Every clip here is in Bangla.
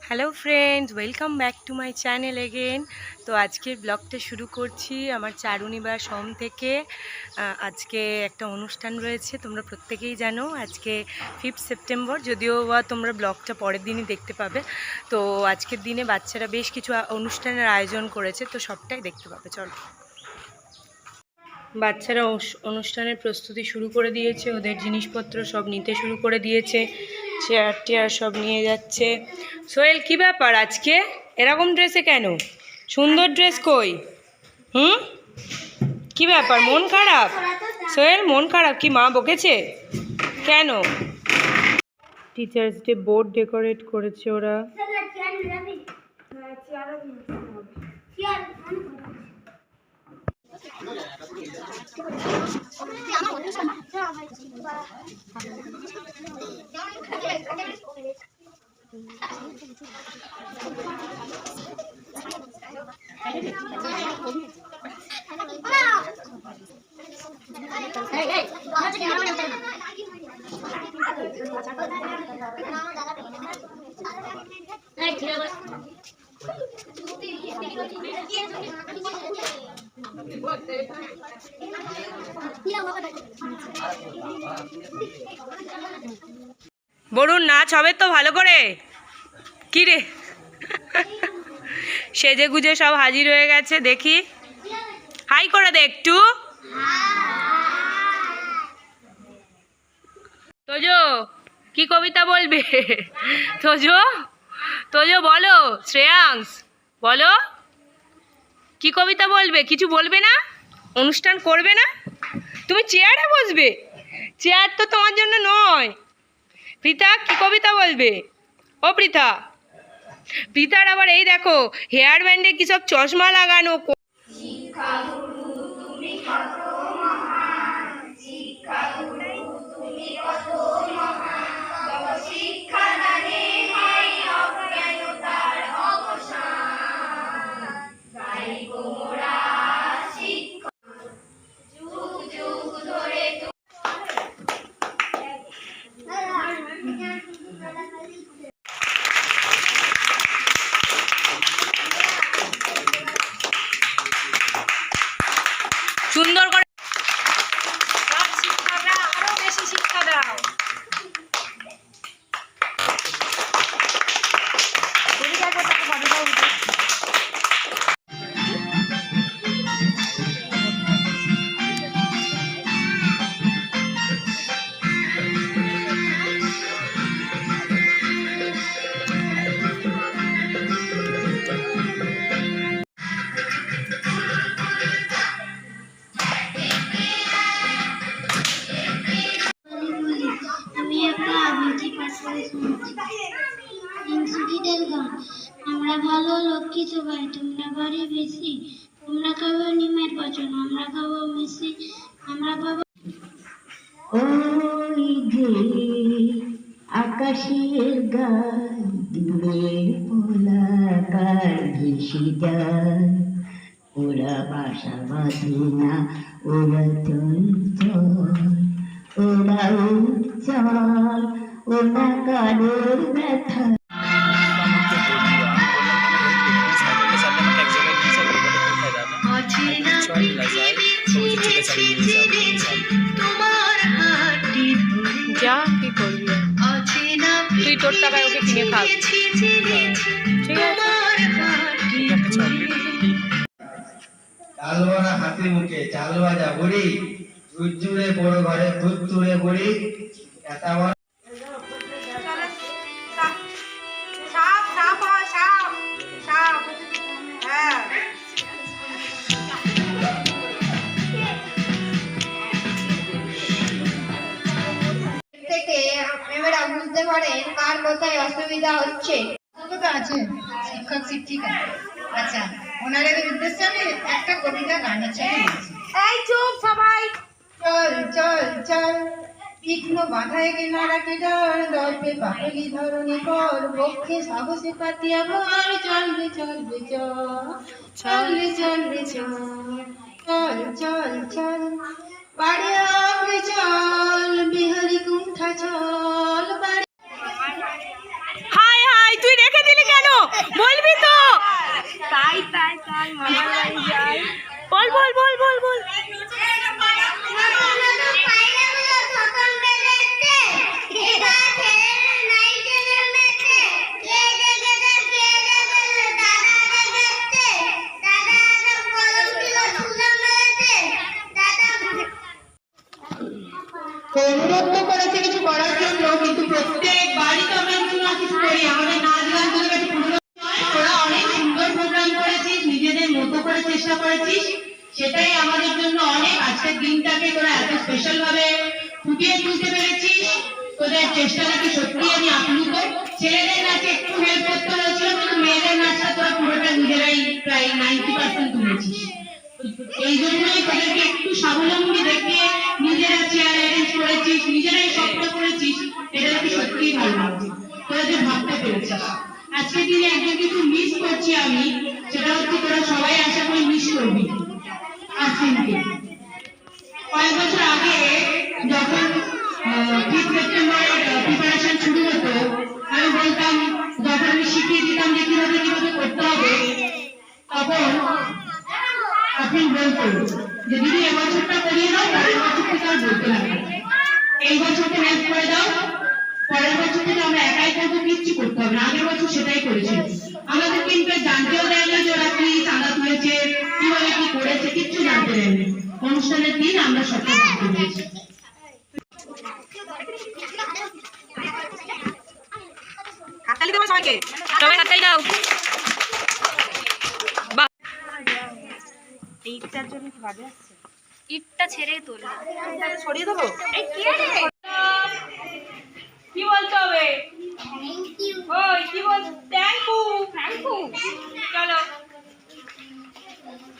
Hello friends, welcome back to my channel again. তো আজকের ব্লগটা শুরু করছি আমার চারুনিবাস হোম থেকে। আজকে একটা অনুষ্ঠান রয়েছে, তোমরা প্রত্যেকেই জানো। আজকে 5 সেপ্টেম্বর, যদিও বা তোমরা ব্লগটা পরের দিনই দেখতে পাবে। তো আজকের দিনে বাচ্চারা বেশ কিছু অনুষ্ঠানের আয়োজন করেছে, তো সবটাই দেখতে পাবে। চলো, বাচ্চারা অনুষ্ঠানের প্রস্তুতি শুরু করে দিয়েছে, ওদের জিনিসপত্র সব নিতে শুরু করে দিয়েছে, চেয়ার টেয়ার সব নিয়ে যাচ্ছে। সোহেল, কি ব্যাপার আজকে এরকম ড্রেসে কেন? সুন্দর ড্রেস কই? কি ব্যাপার, মন খারাপ? সোহেল, মন খারাপ? কি মা বকেছে কেন? টিচার্স ডে বোর্ড ডেকোরেট করেছে ওরা। বরুণ, নাচ হবে তো ভালো করে? কি রে, সেজে গুজে সব হাজির হয়ে গেছে, দেখি হাই করে দে একটু। তোজো, কি কবিতা বলবে? তোজো, তোজো বলো। শ্রেয়াংশ, বলো কি কবিতা বলবে? কিছু বলবে না? অনুষ্ঠান করবে না? তুমি চেয়ারে বসবে? চেয়ার তো তোমার জন্য নয়। পৃথা, কি কবিতা বলবে? ও পৃথা, পৃথার আবার এই দেখো হেয়ার ব্যান্ডে কি সব চশমা লাগানো। সুন্দর করে শিক্ষা দাও, আরো বেশি শিক্ষা দাও। আমরা ভালো লক্ষ্মী সবাই, তোমরা বাড়ি বেশি, তোমরা খাবো নিমের পচন, আমরা খাবো মিশি, আমরা খাবো। ওই যে আকাশের গান, দূরের পোলাকার ভেসে যায়, ওরা বাসা বাঁধে না, ওরা চল চল, ওরা উচ্চল, ওরা কারোর ব্যথা। যা, কি করবি, তুই তোর টাকায় ওকে কিনে খাবি, ঠিক আছে? চালওয়ালা হাসি মুখে চাল ভাজা বুড়ি, ঝুরঝুরে বড় ঘরে দুধ তুলে বুড়ি, থেকে আপনারা বুঝতে পারেন কার কোথায় অসুবিধা হচ্ছে। আছে শিক্ষক শিক্ষিকা, আচ্ছা ওনাদের উদ্দেশ্যে আমি একটা কবিতা গানের ছলে বলছি। এই চুপ সবাই। চল চল চল, বিঘ্ন বাধায় কিনারা কি ডর, দর্পে পাগলি ধরণী কর, বক্ষে সাহসে পাতিয়া ভর, চলবে চলবে চল, চলবে চলবে চল, চল চল চল, বাড়ি আগে চল, বিহারি কুণ্ঠা চল, বাড়ি। হাই হাই, তুই রেখে দিলি কেন? দিনটাকে তোরা এত স্পেশাল ভাবে ফুটিয়ে তুলতে পেরেছিস, তোদের চেষ্টাটাকে সত্যি আমি আপ্লুত। ছেলেদের নাচে একটু হেল্প করতে হয়েছিল, কিন্তু মেয়েদের নাচটা তোরা পুরোটা নিজেরাই প্রায় 90% তুলেছিস। এই জন্যই তোদেরকে একটু স্বাবলম্বী দেখিয়ে নিজেরা চেয়ার অ্যারেঞ্জ করেছিস, নিজেরাই সবটা করেছিস, এটা দেখে সত্যিই ভালো লাগছে। তোরা যে ভাবতে পেরেছিস। আজকের দিনে একজন কিছু মিস করছি আমি, সেটা হচ্ছে তোরা সবাই আশা করি মিস করবি আশ্বিনকে। কয়েক বছর আগে যখন 5 সেপ্টেম্বরের প্রিপারেশন শুরু হতো, আমি বলতাম, যখন আমি শিখিয়ে দিতাম যে কিভাবে কিভাবে করতে হবে, তখন আশ্বিন বলতো যে দিদি এবছরটা করিয়ে দাও, পরের বছর থেকে আর বলতে লাগবে, এই বছরটা হেল্প করে দাও, পরের বছর থেকে আমরা একাই করবো, কিচ্ছু করতে হবে না। আগের বছর সেটাই করেছিল। আমাদের কিন্তু জানতেও দেয় না যে ওরা কি চাঁদা তুলেছে, কিভাবে কি করেছে, কিচ্ছু জানতে দেয়নি। অনুষ্ঠানের দিন আমরা সবটা জানতে পেরেছি। হাততালি দাও সবাইকে, সবাই হাততালি দাও। বাহ, এইটার জন্য কি বাজে আসছে? ইটটা ছেড়ে তোলা সরিয়ে দেবো। কি বলতে হবে? ওই কি বল? Thank you, thank you. চলো,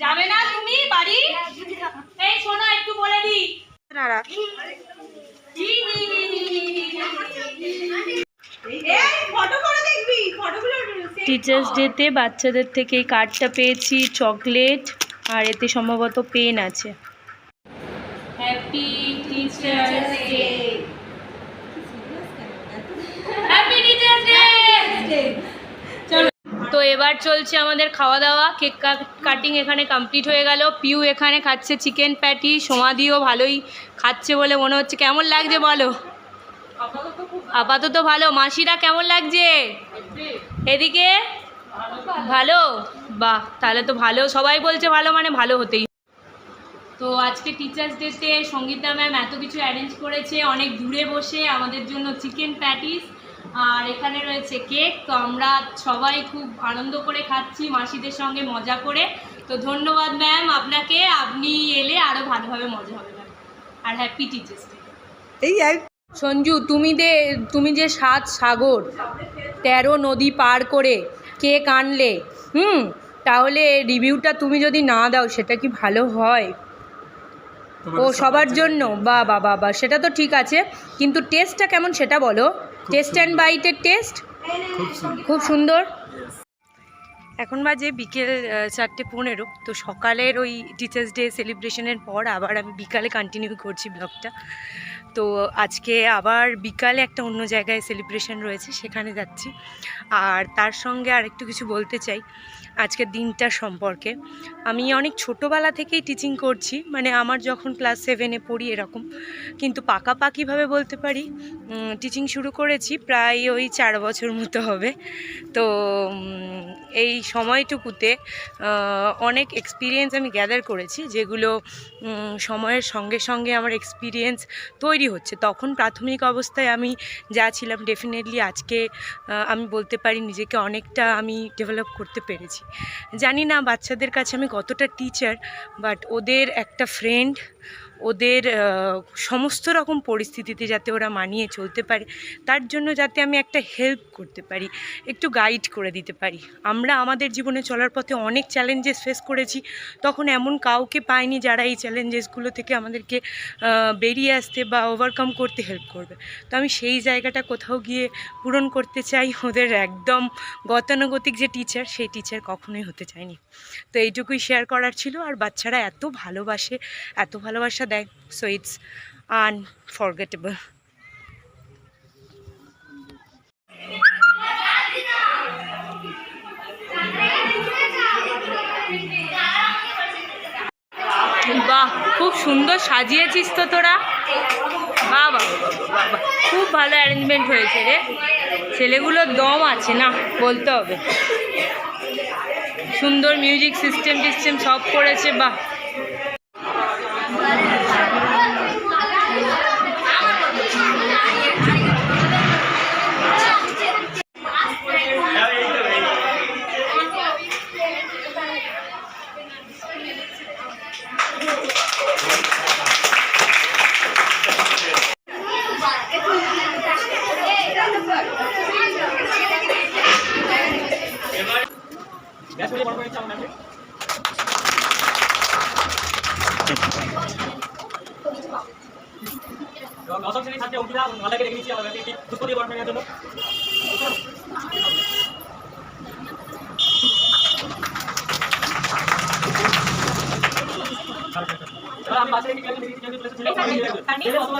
যাবে না তুমি বাড়ি? এই শোনো, একটু বলে দি। টিচার্স ডেতে বাচ্চাদের থেকে এই কার্ডটা পেয়েছি, চকলেট, আর এতে সম্ভবত পেন আছে। Happy teachers day, happy teachers day. চলো, তো এবার চলছে আমাদের খাওয়া দাওয়া। কেক কাটিং এখানে কমপ্লিট হয়ে গেল। পিউ এখানে খাচ্ছে চিকেন প্যাটি, সমাধিও ভালোই খাচ্ছে বলে মনে হচ্ছে। কেমন লাগছে বলো? আপাতত ভালো। মাসিরা কেমন লাগছে? এদিকে ভালো? বাহ, তাহলে তো ভালো। সবাই বলছে ভালো, মানে ভালো হতেই। তো আজকে টিচার্স ডেতে সঙ্গীতা ম্যাম এত কিছু অ্যারেঞ্জ করেছে, অনেক দূরে বসে আমাদের জন্য চিকেন প্যাটিস, আর এখানে রয়েছে কেক। তো আমরা সবাই খুব আনন্দ করে খাচ্ছি, মাসিদের সঙ্গে মজা করে। তো ধন্যবাদ ম্যাম আপনাকে, আপনি এলে আরও ভালোভাবে মজা হবে ম্যাম। আর হ্যাপি টিচার্স ডে। এই সঞ্জু, তুমি যে 7 সাগর 13 নদী পার করে কেক আনলে, তাহলে রিভিউটা তুমি যদি না দাও সেটা কি ভালো হয়? ও সবার জন্য? বা সেটা তো ঠিক আছে, কিন্তু টেস্টটা কেমন সেটা বলো। টেস্ট অ্যান্ড বাইটের টেস্ট খুব সুন্দর। এখন বাজে বিকেল 4:15। তো সকালের ওই টিচার্স ডে সেলিব্রেশনের পর আবার আমি বিকালে কন্টিনিউ করছি ব্লগটা। তো আজকে আবার বিকালে একটা অন্য জায়গায় সেলিব্রেশন রয়েছে, সেখানে যাচ্ছি। আর তার সঙ্গে আর একটু কিছু বলতে চাই আজকের দিনটার সম্পর্কে। আমি অনেক ছোটোবেলা থেকেই টিচিং করছি, মানে আমার যখন ক্লাস 7-এ পড়ি এরকম, কিন্তু পাকাপাকিভাবে বলতে পারি টিচিং শুরু করেছি প্রায় ওই 4 বছর মতো হবে। তো এই সময়টুকুতে অনেক এক্সপিরিয়েন্স আমি গ্যাদার করেছি, যেগুলো সময়ের সঙ্গে সঙ্গে আমার এক্সপিরিয়েন্স তৈরি হচ্ছে। তখন প্রাথমিক অবস্থায় আমি যা ছিলাম, ডেফিনেটলি আজকে আমি বলতে পারি নিজেকে অনেকটা আমি ডেভেলপ করতে পেরেছি। জানি না বাচ্চাদের কাছে আমি কতটা টিচার, বাট ওদের একটা ফ্রেন্ড, ওদের সমস্ত রকম পরিস্থিতিতে যাতে ওরা মানিয়ে চলতে পারে, তার জন্য যাতে আমি একটা হেল্প করতে পারি, একটু গাইড করে দিতে পারি। আমরা আমাদের জীবনে চলার পথে অনেক চ্যালেঞ্জেস ফেস করেছি, তখন এমন কাউকে পাইনি যারা এই চ্যালেঞ্জেসগুলো থেকে আমাদেরকে বেরিয়ে আসতে বা ওভারকাম করতে হেল্প করবে। তো আমি সেই জায়গাটা কোথাও গিয়ে পূরণ করতে চাই। ওদের একদম গতানুগতিক যে টিচার, সেই টিচার কখনোই হতে চাইনি। তো এইটুকুই শেয়ার করার ছিল। আর বাচ্চারা এত ভালোবাসে, এত ভালোবাসা দেয়, সো ইটস আনফরগেটেবল। বাহ, খুব সুন্দর সাজিয়েছিস তো তোরা। বাহ বাহ বাহ, খুব ভালো অ্যারেঞ্জমেন্ট হয়েছে রে। ছেলেগুলোর দম আছে না, বলতে হবে। সুন্দর মিউজিক সিস্টেম সব করেছে। বাহ, দশম শ্রেণীর ছাত্রী অঙ্কিতা মালাকে রেখে দিচ্ছি আমাকে একটি পুষ্প দিয়ে বরণ নেওয়ার জন্য। আমি বাচ্চাকে একটি ক্লাসে রেখে দিচ্ছি, ছেলে অথবা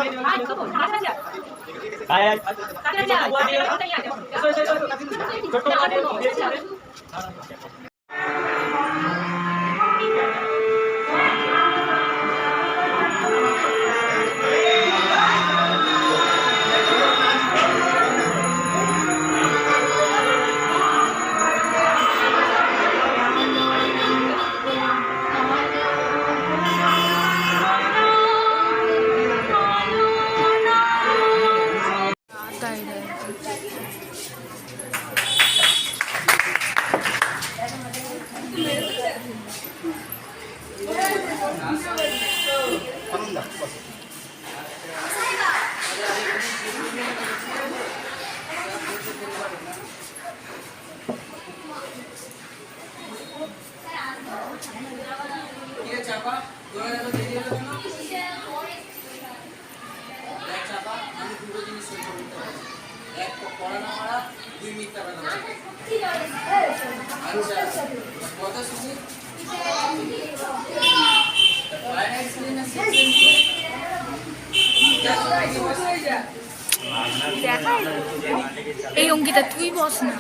এই অঙ্কিতা তুই বস না।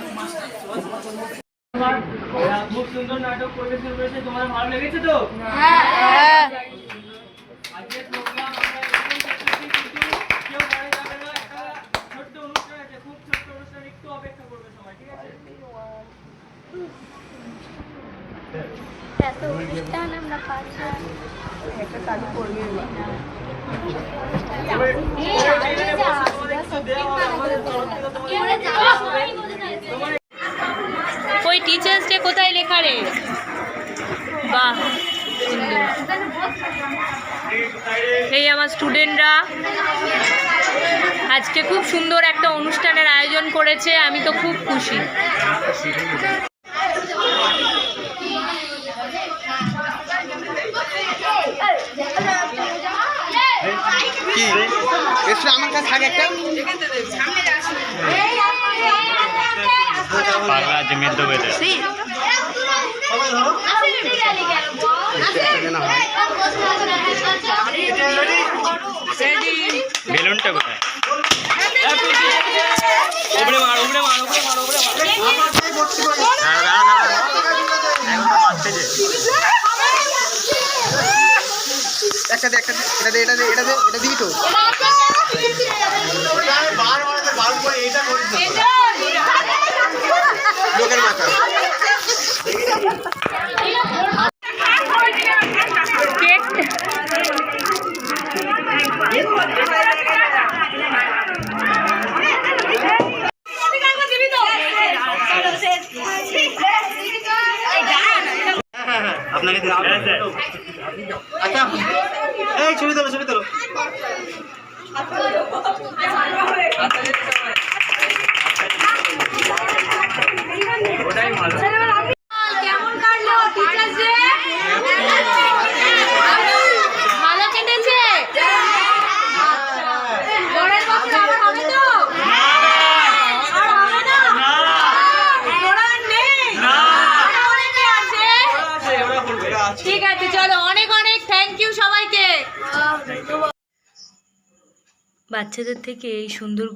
খুব সুন্দর নাটক পরিবেশন করেছে, তোমার ভালো লেগেছে তো? হ্যাঁ আজকের প্রোগ্রাম আমরা কেউ বাড়ি যাবে না, একটা ছোট্ট অনুষ্ঠান আছে, খুব ছোট্ট অনুষ্ঠান, একটু অপেক্ষা করবে সবাই, ঠিক আছে? এত অনুষ্ঠান আমরা পারি না। ওই টিচার্স ডে কোথায় লেখা রে? বাহ, এই আমার স্টুডেন্টরা আজকে খুব সুন্দর একটা অনুষ্ঠানের আয়োজন করেছে, আমি তো খুব খুশি। আমার কাছে থাকে একটা পাগলা আছে মেদ বেদে বেলুনটা কোথায়? উপরে মার, উপরে মার, উপরে মার, উপরে মার। একটা দে, এটা দিবি তো। লোকের মাথা আপনাকে আচ্ছা, এই ছবি তোলো, ছবি তোলো। ওটাই ভালো। কেমন কাটলো টিচার্স ডে? ভালো কেটেছে? পরের বছর আবার হবে তো? আর হবে না? ওরা আর নেই? ওরা অনেকে আছে? ওরা করবে। ঠিক আছে, চলো, অনেক অনেক থ্যাংক ইউ সবাইকে। বাচ্চাদের থেকে এই সুন্দর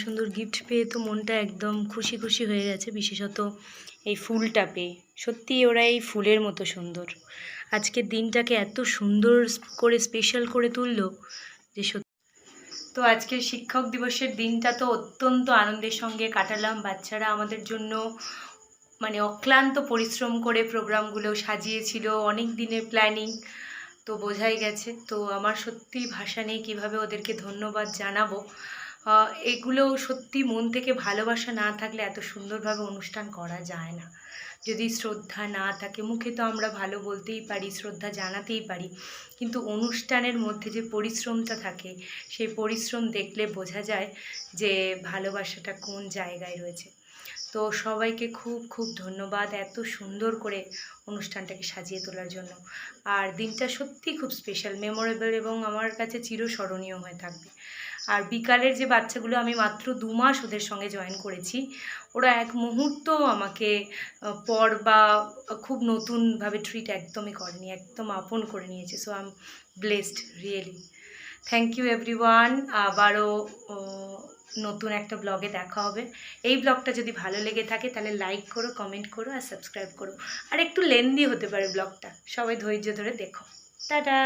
সুন্দর গিফট পেয়ে তো মনটা একদম খুশি খুশি হয়ে গেছে, বিশেষত এই ফুলটা পেয়ে। সত্যি ওরা এই ফুলের মতো সুন্দর, আজকের দিনটাকে এত সুন্দর করে স্পেশাল করে তুললো যে সত্যি। তো আজকের শিক্ষক দিবসের দিনটা তো অত্যন্ত আনন্দের সঙ্গে কাটালাম। বাচ্চারা আমাদের জন্য মানে অক্লান্ত পরিশ্রম করে প্রোগ্রামগুলো সাজিয়েছিল, অনেক দিনের প্ল্যানিং, তো বোঝাই গেছে। তো আমার সত্যি ভাষা নেই কীভাবে ওদেরকে ধন্যবাদ জানাবো। এগুলো সত্যি মন থেকে ভালোবাসা না থাকলে এত সুন্দরভাবে অনুষ্ঠান করা যায় না। যদি শ্রদ্ধা না থাকে, মুখে তো আমরা ভালো বলতেই পারি, শ্রদ্ধা জানাতেই পারি, কিন্তু অনুষ্ঠানের মধ্যে যে পরিশ্রমটা থাকে সেই পরিশ্রম দেখলে বোঝা যায় যে ভালোবাসাটা কোন জায়গায় রয়েছে। তো সবাইকে খুব খুব ধন্যবাদ এত সুন্দর করে অনুষ্ঠানটাকে সাজিয়ে তোলার জন্য। আর দিনটা সত্যি খুব স্পেশাল, মেমোরেবল এবং আমার কাছে চিরস্মরণীয় হয়ে থাকবে। আর বিকালের যে বাচ্চাগুলো, আমি মাত্র 2 মাস ওদের সঙ্গে জয়েন করেছি, ওরা এক মুহূর্ত আমাকে পর বা খুব নতুনভাবে ট্রিট একদমই করেনি, একদম আপন করে নিয়েছে। So I am blessed really. Thank you everyone. আবারও নতুন একটা ব্লগে দেখা হবে। এই ব্লগটা যদি ভালো লেগে থাকে তাহলে লাইক করো, কমেন্ট করো আর সাবস্ক্রাইব করো। আর একটু লেন্দি হতে পারে ব্লগটা, সবাই ধৈর্য ধরে দেখো। টাটা।